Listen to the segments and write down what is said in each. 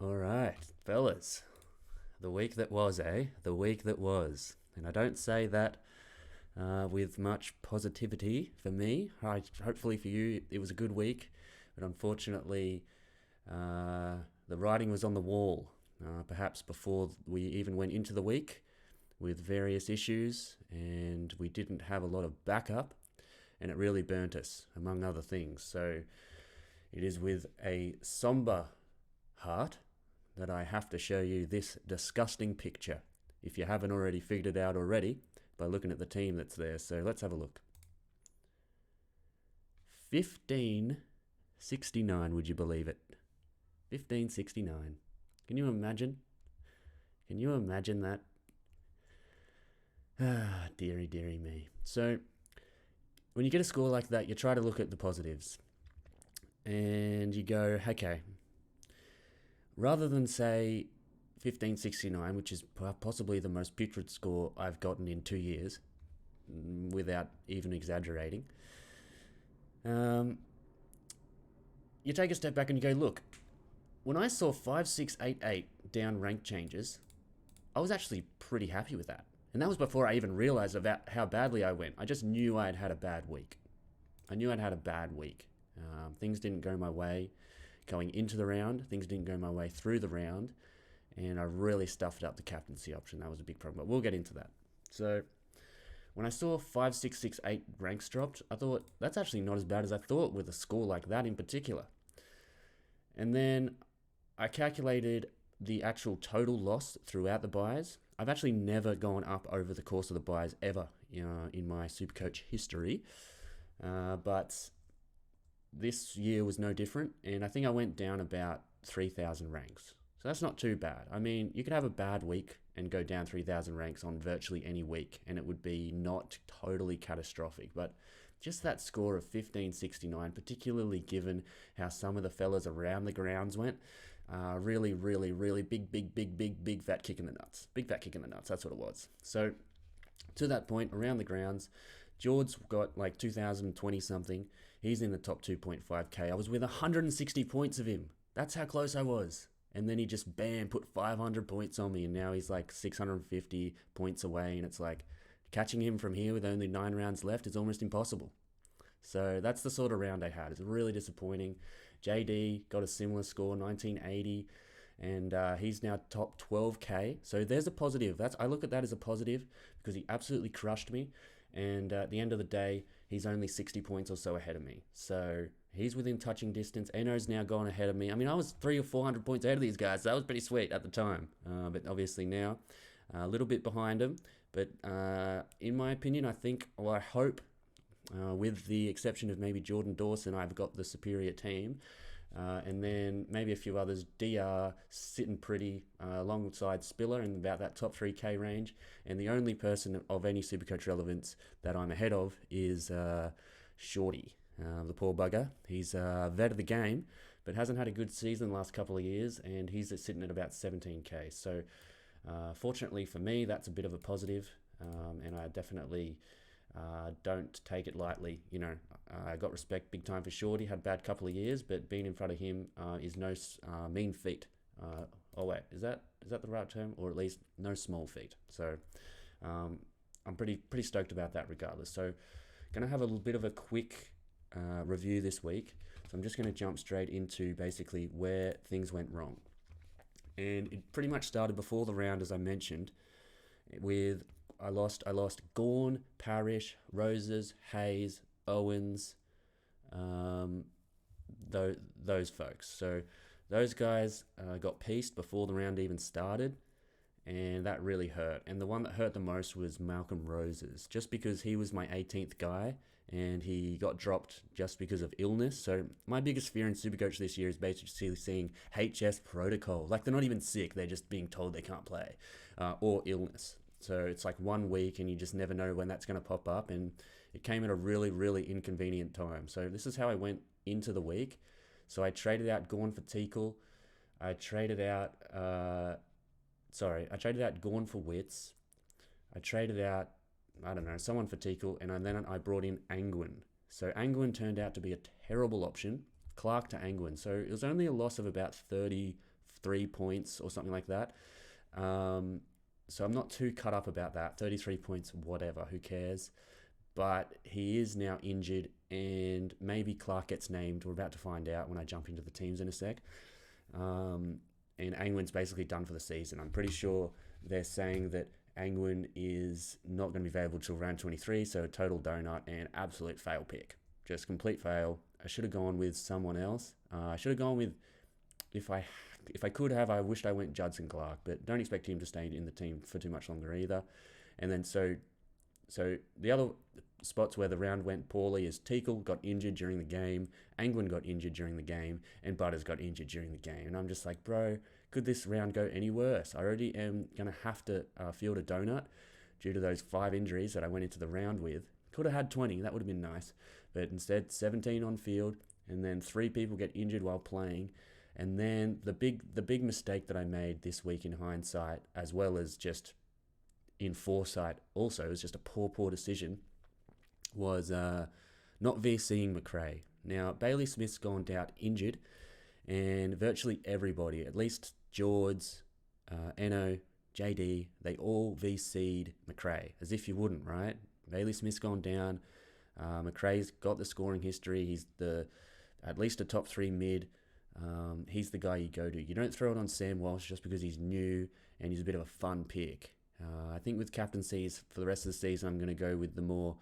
All right, fellas. The week that was, eh? The week that was. And I don't say that with much positivity for me. Hopefully for you, it was a good week. But unfortunately, the writing was on the wall. Perhaps before we even went into the week with various issues, and we didn't have a lot of backup, and it really burnt us, among other things. So it is with a somber heart that I have to show you this disgusting picture, if you haven't already figured it out already by looking at the team that's there. So let's have a look. 1569, would you believe it? 1569. Can you imagine? Can you imagine that? Ah, dearie, dearie me. So, when you get a score like that, you try to look at the positives. And you go, okay, rather than say 1569, which is possibly the most putrid score I've gotten in 2 years, without even exaggerating, you take a step back and you go, look, when I saw 5688 down rank changes, I was actually pretty happy with that. And that was before I even realized about how badly I went. I just knew I had had a bad week. Things didn't go my way going into the round. Things didn't go my way through the round. And I really stuffed up the captaincy option. That was a big problem, but we'll get into that. So when I saw 5668 ranks dropped, I thought, that's actually not as bad as I thought with a score like that in particular. And then I calculated the actual total loss throughout the buys. I've actually never gone up over the course of the buys ever in my Supercoach history. But this year was no different, and I think I went down about 3,000 ranks. So that's not too bad. I mean, you could have a bad week and go down 3,000 ranks on virtually any week, and it would be not totally catastrophic. But just that score of 1569, particularly given how some of the fellas around the grounds went, really big fat kick in the nuts. Big fat kick in the nuts, that's what it was. So to that point, around the grounds, George got like 2,020 something. He's in the top 2.5k. I was with 160 points of him. That's how close I was. And then he just, bam, put 500 points on me. And now he's like 650 points away. And it's like, catching him from here with only 9 rounds left is almost impossible. So that's the sort of round I had. It's really disappointing. JD got a similar score, 1980. And he's now top 12k. So there's a positive. I look at that as a positive because he absolutely crushed me. And at the end of the day, he's only 60 points or so ahead of me. So he's within touching distance. Eno's now gone ahead of me. I mean, I was 300 or 400 points ahead of these guys. So that was pretty sweet at the time. But obviously now, a little bit behind him. But in my opinion, I hope, with the exception of maybe Jordan Dawson, I've got the superior team. And then maybe a few others. DR sitting pretty alongside Spiller in about that top 3k range. And the only person of any Supercoach relevance that I'm ahead of is Shorty, the poor bugger. He's vet of the game, but hasn't had a good season the last couple of years, and he's sitting at about 17k. So fortunately for me, that's a bit of a positive, and I definitely don't take it lightly. I got respect big time for Shorty. Had a bad couple of years, but being in front of him is no mean feat. Is that the right term? Or at least no small feat. So I'm pretty stoked about that regardless. So gonna have a little bit of a quick review this week. So I'm just gonna jump straight into basically where things went wrong. And it pretty much started before the round, as I mentioned, with I lost Gawn, Parrish, Roses, Hayes, Owens, those folks. So those guys got pieced before the round even started, and that really hurt. And the one that hurt the most was Malcolm Roses, just because he was my 18th guy, and he got dropped just because of illness. So my biggest fear in Supercoach this year is basically seeing HS protocol. Like, they're not even sick, they're just being told they can't play, or illness. So it's like 1 week and you just never know when that's going to pop up. And it came at a really inconvenient time. So this is how I went into the week. So I traded out Gawn for Teakle. I traded out Gawn for Wits. I traded out, someone for Teakle. And then I brought in Angwin. So Angwin turned out to be a terrible option. Clark to Angwin. So it was only a loss of about 30 3 points or something like that. So I'm not too cut up about that. 33 points, whatever, who cares? But he is now injured, and maybe Clark gets named. We're about to find out when I jump into the teams in a sec. And Angwin's basically done for the season. I'm pretty sure they're saying that Angwin is not going to be available till round 23, so a total donut and absolute fail pick. Just complete fail. I should have gone with someone else. I should have gone with, if I could have, I wished I went Judson Clark, but don't expect him to stay in the team for too much longer either. And then so the other spots where the round went poorly is Teakle got injured during the game, Angwin got injured during the game, and Butters got injured during the game. And I'm just like, bro, could this round go any worse? I already am going to have to field a donut due to those 5 injuries that I went into the round with. Could have had 20, that would have been nice. But instead, 17 on field, and then 3 people get injured while playing. And then the big mistake that I made this week in hindsight, as well as just in foresight also, it was just a poor decision, was not VCing McRae. Now, Bailey Smith's gone out injured, and virtually everybody, at least George, Eno, JD, they all VC'd McRae, as if you wouldn't, right? Bailey Smith's gone down. McRae's got the scoring history. He's at least a top 3 mid. He's the guy you go to. You don't throw it on Sam Walsh just because he's new and he's a bit of a fun pick. I think with captaincies for the rest of the season, I'm going to go with the more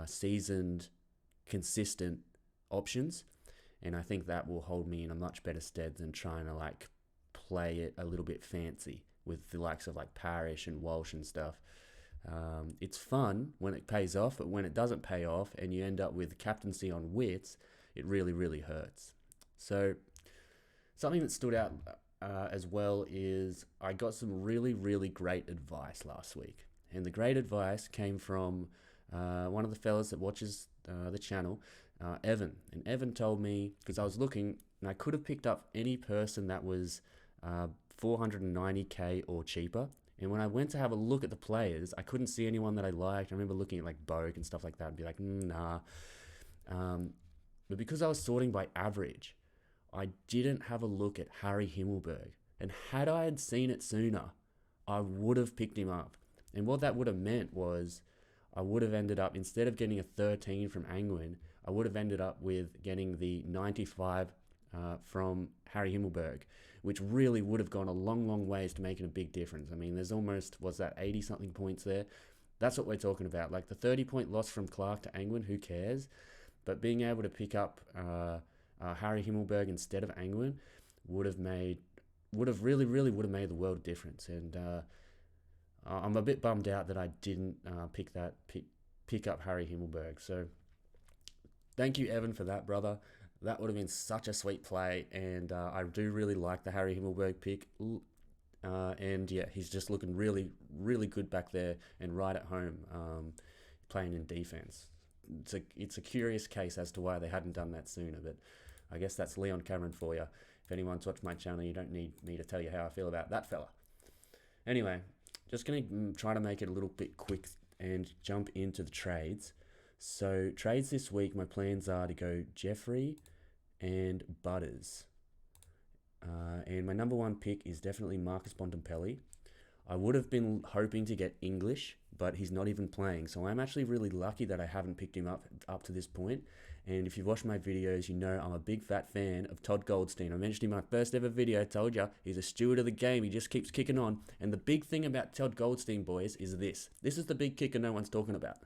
seasoned, consistent options. And I think that will hold me in a much better stead than trying to play it a little bit fancy with the likes of Parrish and Walsh and stuff. It's fun when it pays off, but when it doesn't pay off and you end up with captaincy on wits, it really, really hurts. So something that stood out as well is I got some really, really great advice last week. And the great advice came from one of the fellas that watches the channel, Evan. And Evan told me, because I was looking, and I could have picked up any person that was 490k or cheaper. And when I went to have a look at the players, I couldn't see anyone that I liked. I remember looking at Bogue and stuff like that and be like, nah. But because I was sorting by average, I didn't have a look at Harry Himmelberg. And had I had seen it sooner, I would have picked him up. And what that would have meant was I would have ended up, instead of getting a 13 from Angwin, I would have ended up with getting the 95 from Harry Himmelberg, which really would have gone a long, long ways to making a big difference. I mean, there's almost, 80-something points there? That's what we're talking about. The 30-point loss from Clark to Angwin, who cares? But being able to pick up Harry Himmelberg instead of Angwin would have made the world of difference. And I'm a bit bummed out that I didn't pick up Harry Himmelberg. So thank you, Evan, for that, brother. That would have been such a sweet play, and I do really like the Harry Himmelberg pick. And yeah, he's just looking really, really good back there and right at home, playing in defense. It's a curious case as to why they hadn't done that sooner, but I guess that's Leon Cameron for you. If anyone's watched my channel, you don't need me to tell you how I feel about that fella. Anyway, just going to try to make it a little bit quick and jump into the trades. So trades this week, my plans are to go Jeffrey and Butters. And my number 1 pick is definitely Marcus Bontempelli. I would have been hoping to get English, but he's not even playing. So I'm actually really lucky that I haven't picked him up to this point. And if you've watched my videos, you know I'm a big fat fan of Todd Goldstein. I mentioned in my first ever video, I told you, he's a steward of the game. He just keeps kicking on. And the big thing about Todd Goldstein, boys, is this. This is the big kicker no one's talking about.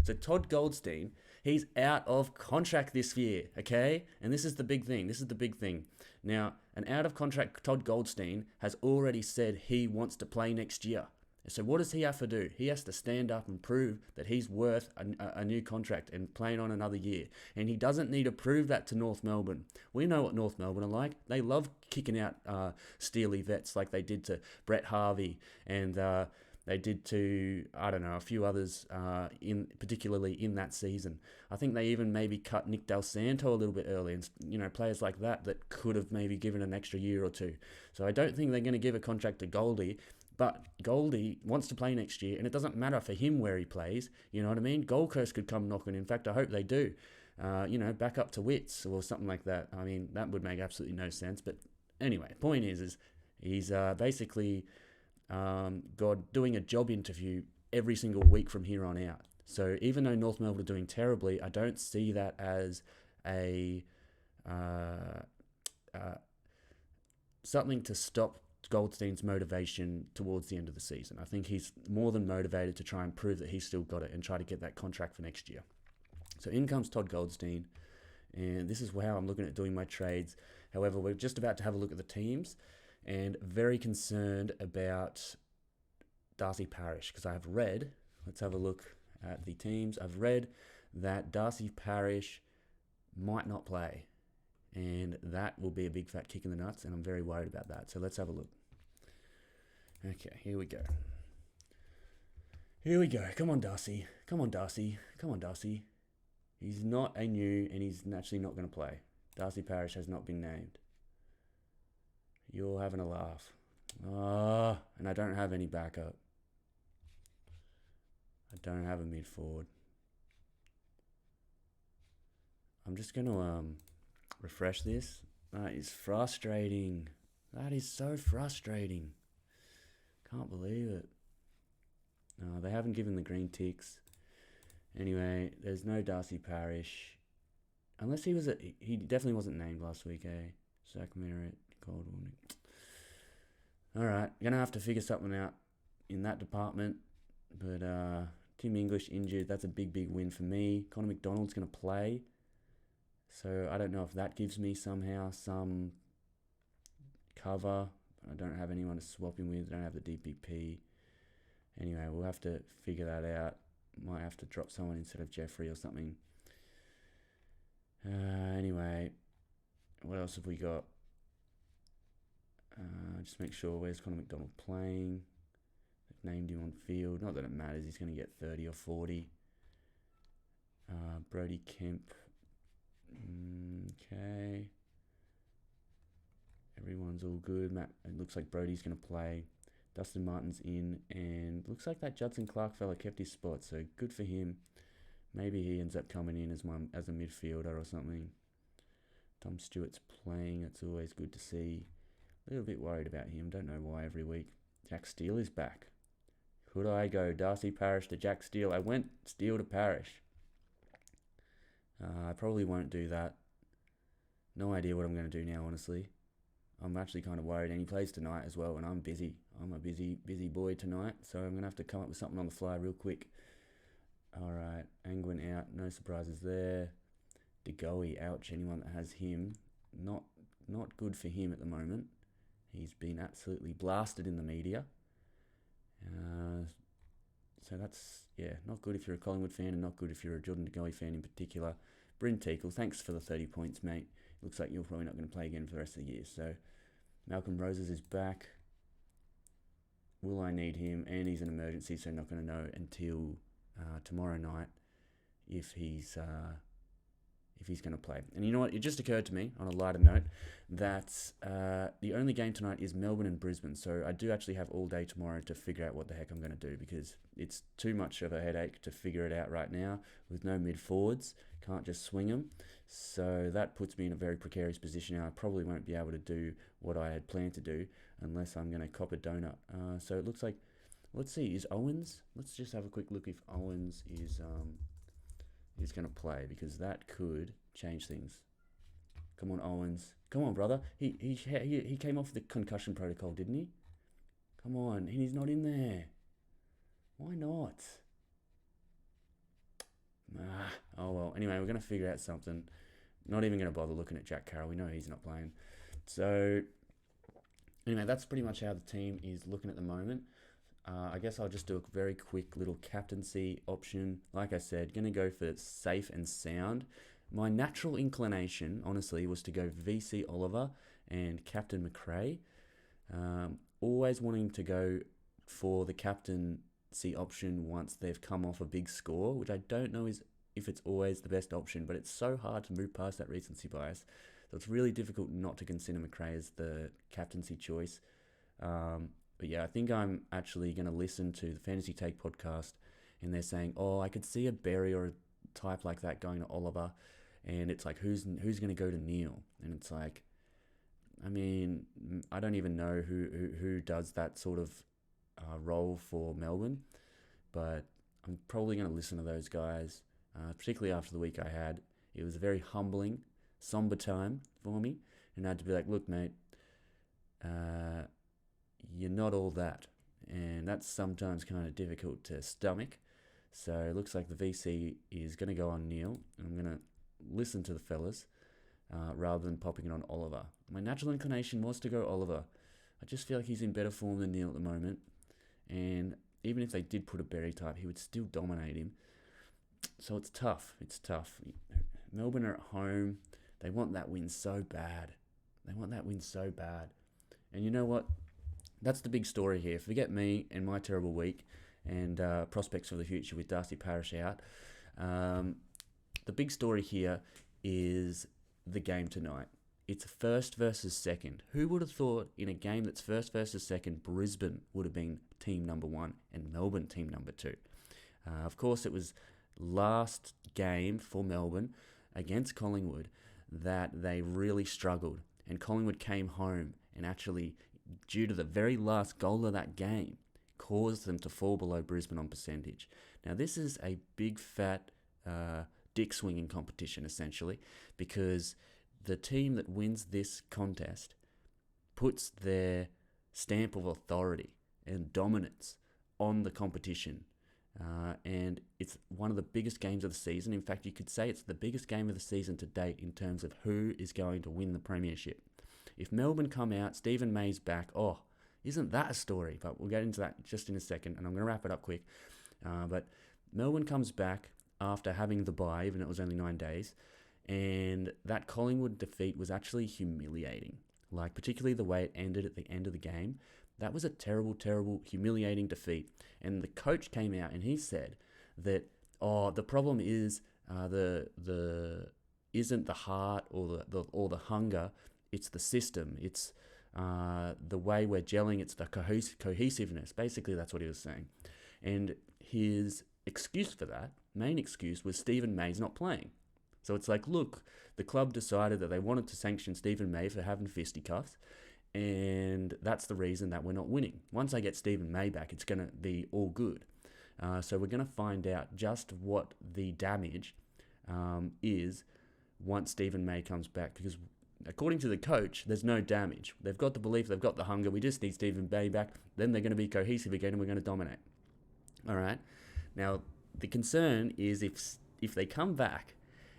So Todd Goldstein, he's out of contract this year, okay? And this is the big thing. Now, an out-of-contract Todd Goldstein has already said he wants to play next year. So what does he have to do? He has to stand up and prove that he's worth a new contract and playing on another year. And he doesn't need to prove that to North Melbourne. We know what North Melbourne are like. They love kicking out steely vets like they did to Brett Harvey and they did to, a few others, particularly in that season. I think they even maybe cut Nick Del Santo a little bit early, and players like that could have maybe given an extra year or two. So I don't think they're going to give a contract to Goldie, but Goldie wants to play next year, and it doesn't matter for him where he plays. You know what I mean? Gold Coast could come knocking. In fact, I hope they do. Back up to Wits or something like that. I mean, that would make absolutely no sense, but Anyway, point is he's basically doing a job interview every single week from here on out. So even though North Melbourne are doing terribly, I don't see that as a something to stop Goldstein's motivation towards the end of the season. I think he's more than motivated to try and prove that he's still got it and try to get that contract for next year. So in comes Todd Goldstein, and this is how I'm looking at doing my trades. However, we're just about to have a look at the teams, and very concerned about Darcy Parish, because I've read, let's have a look at the teams. I've read that Darcy Parish might not play, and that will be a big fat kick in the nuts, and I'm very worried about that. So let's have a look. Okay, here we go. Here we go. Come on, Darcy. Come on, Darcy. Come on, Darcy. He's not a new, and he's naturally not going to play. Darcy Parish has not been named. You're having a laugh. And I don't have any backup. I don't have a mid forward. I'm just going to refresh this. That is frustrating. That is so frustrating. Can't believe it. No, they haven't given the green ticks. Anyway, there's no Darcy Parish. Unless he was he definitely wasn't named last week, eh? Zach Merritt, Goldwyn. Alright, gonna have to figure something out in that department. But Tim English injured, that's a big win for me. Connor McDonald's gonna play. So I don't know if that gives me somehow some cover. I don't have anyone to swap him with. I don't have the DPP. Anyway, we'll have to figure that out. Might have to drop someone instead of Jeffrey or something. Anyway, what else have we got? Just make sure, where's Connor McDonald playing? They've named him on field. Not that it matters, he's going to get 30 or 40. Brody Kemp. Okay. Everyone's all good. It looks like Brody's going to play. Dustin Martin's in, and looks like that Judson Clark fella kept his spot, so good for him. Maybe he ends up coming in as a midfielder or something. Tom Stewart's playing. It's always good to see. A little bit worried about him. Don't know why every week. Jack Steele is back. Could I go Darcy Parish to Jack Steele? I went Steele to Parish. I probably won't do that. No idea what I'm going to do now, honestly. I'm actually kind of worried, and he plays tonight as well, and I'm busy. I'm a busy boy tonight, so I'm going to have to come up with something on the fly real quick. Alright, Angwin out, no surprises there. DeGoey, ouch, anyone that has him. Not good for him at the moment. He's been absolutely blasted in the media. So that's, not good if you're a Collingwood fan, and not good if you're a Jordan DeGoey fan in particular. Bryn Teakle, thanks for the 30 points, mate. Looks like you're probably not going to play again for the rest of the year. So Malcolm Roses is back. Will I need him? And he's an emergency, so not going to know until tomorrow night if he's going to play. And you know what? It just occurred to me, on a lighter note, that the only game tonight is Melbourne and Brisbane. So I do actually have all day tomorrow to figure out what the heck I'm going to do, because it's too much of a headache to figure it out right now with no mid-forwards. Can't just swing them. So that puts me in a very precarious position now. I probably won't be able to do what I had planned to do unless I'm going to cop a donut. So it looks like, let's see, is Owens? Let's just have a quick look if Owens is going to play, because that could change things. Come on, Owens. Come on, brother. He came off the concussion protocol, didn't he? Come on, and he's not in there. Why not? Oh well. Anyway, we're going to figure out something. Not even going to bother looking at Jack Carroll. We know he's not playing. So, anyway, that's pretty much how the team is looking at the moment. I guess I'll just do a very quick little captaincy option. Like I said, going to go for safe and sound. My natural inclination, honestly, was to go VC Oliver and Captain McRae. Always wanting to go for the captaincy option once they've come off a big score, which I don't know if it's always the best option, but it's so hard to move past that recency bias. So it's really difficult not to consider McRae as the captaincy choice. But yeah, I think I'm actually going to listen to the Fantasy Take podcast, and they're saying, I could see a Berry or a type like that going to Oliver, and it's like, who's going to go to Neil? And it's like, I mean, I don't even know who does that sort of role for Melbourne, but I'm probably going to listen to those guys, particularly after the week I had. It was a very humbling, somber time for me, and I had to be like, look, mate, you're not all that, and that's sometimes kind of difficult to stomach. So it looks like the VC is going to go on Neil, and I'm going to listen to the fellas rather than popping it on Oliver. My natural inclination was to go Oliver. I just feel like he's in better form than Neil at the moment, and even if they did put a Berry type, he would still dominate him. So it's tough. It's tough. Melbourne are at home. They want that win so bad. And you know what? That's the big story here. Forget me and my terrible week and prospects for the future with Darcy Parish out. The big story here is the game tonight. It's first versus second. Who would have thought in a game that's first versus second, Brisbane would have been team number 1 and Melbourne team number 2? Of course, it was last game for Melbourne against Collingwood that they really struggled. And Collingwood came home and actually, due to the very last goal of that game, caused them to fall below Brisbane on percentage. Now, this is a big, fat dick swinging competition, essentially, because the team that wins this contest puts their stamp of authority and dominance on the competition. And it's one of the biggest games of the season. In fact, you could say it's the biggest game of the season to date in terms of who is going to win the premiership. If Melbourne come out, Stephen May's back, isn't that a story? But we'll get into that just in a second, and I'm going to wrap it up quick. But Melbourne comes back after having the bye, even though it was only 9 days, and that Collingwood defeat was actually humiliating. Like, particularly the way it ended at the end of the game. That was a terrible, terrible, humiliating defeat. And the coach came out and he said that, the problem is isn't the heart or the hunger, it's the system. It's the way we're gelling. It's the cohesiveness. Basically, that's what he was saying. And his excuse for that, main excuse, was Stephen May's not playing. So it's like, look, the club decided that they wanted to sanction Stephen May for having fisticuffs, and that's the reason that we're not winning. Once I get Stephen May back, it's going to be all good. So we're going to find out just what the damage is once Stephen May comes back, because according to the coach, there's no damage. They've got the belief, they've got the hunger. We just need Stephen May back. Then they're going to be cohesive again, and we're going to dominate. All right. Now, the concern is if they come back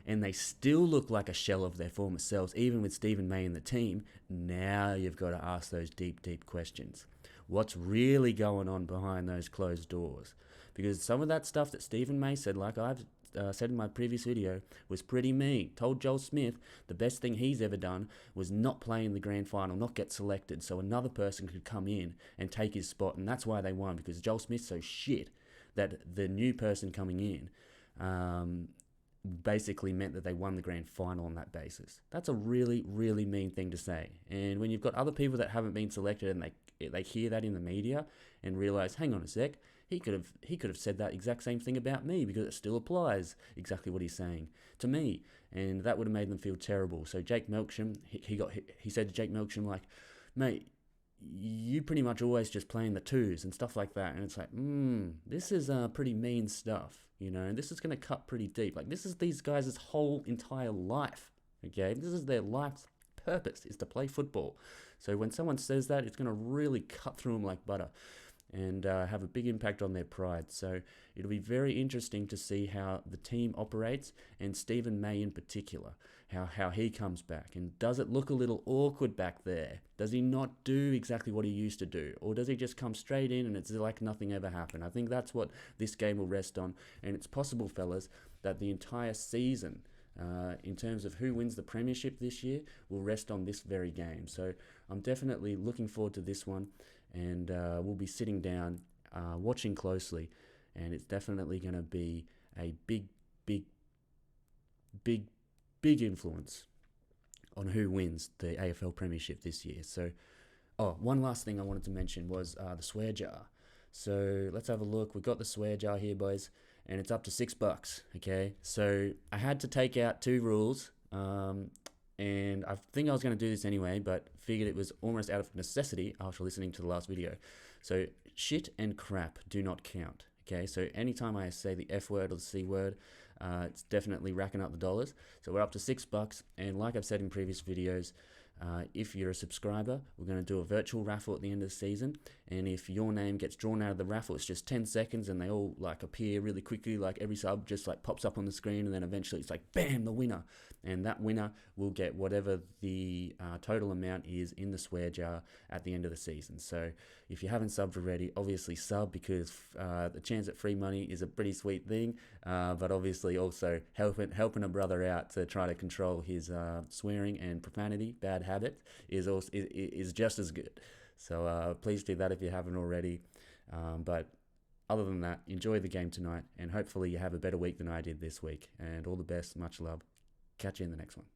and they still look like a shell of their former selves, even with Stephen May in the team, now you've got to ask those deep, deep questions. What's really going on behind those closed doors? Because some of that stuff that Stephen May said, like I've said in my previous video, was pretty mean. Told Joel Smith the best thing he's ever done was not play in the grand final, not get selected, so another person could come in and take his spot, and that's why they won, because Joel Smith's so shit that the new person coming in basically meant that they won the grand final on that basis. That's a really, really mean thing to say. And when you've got other people that haven't been selected and they hear that in the media and realise, hang on a sec, he could have said that exact same thing about me, because it still applies exactly what he's saying to me, and that would have made them feel terrible. So Jake Melksham, he said to Jake Melksham, like, mate, you pretty much always just playing the twos and stuff like that. And it's like, this is pretty mean stuff, and this is going to cut pretty deep. Like, this is these guys' whole entire life, okay? This is their life's purpose, is to play football. So when someone says that, it's going to really cut through them like butter and have a big impact on their pride. So it'll be very interesting to see how the team operates, and Stephen May in particular, how he comes back. And does it look a little awkward back there? Does he not do exactly what he used to do? Or does he just come straight in and it's like nothing ever happened? I think that's what this game will rest on. And it's possible, fellas, that the entire season, in terms of who wins the premiership this year, will rest on this very game. So I'm definitely looking forward to this one, and we'll be sitting down, watching closely, and it's definitely going to be a big influence on who wins the AFL premiership this year. So, one last thing I wanted to mention was the swear jar. So let's have a look. We've got the swear jar here, boys, and it's up to $6, okay? So I had to take out 2 rules. and I think I was going to do this anyway, but figured it was almost out of necessity after listening to the last video. So shit and crap do not count. Okay, so anytime I say the F word or the C word, it's definitely racking up the dollars. So we're up to $6, and like I've said in previous videos, if you're a subscriber, we're going to do a virtual raffle at the end of the season, and if your name gets drawn out of the raffle, it's just 10 seconds and they all like appear really quickly, like every sub just like pops up on the screen, and then eventually it's like bam, the winner, and that winner will get whatever the total amount is in the swear jar at the end of the season. So if you haven't subbed already, obviously sub, because the chance at free money is a pretty sweet thing, but obviously also helping a brother out to try to control his swearing and profanity, bad habit, is just as good. So please do that if you haven't already. But other than that, enjoy the game tonight, and hopefully you have a better week than I did this week. And all the best, much love. Catch you in the next one.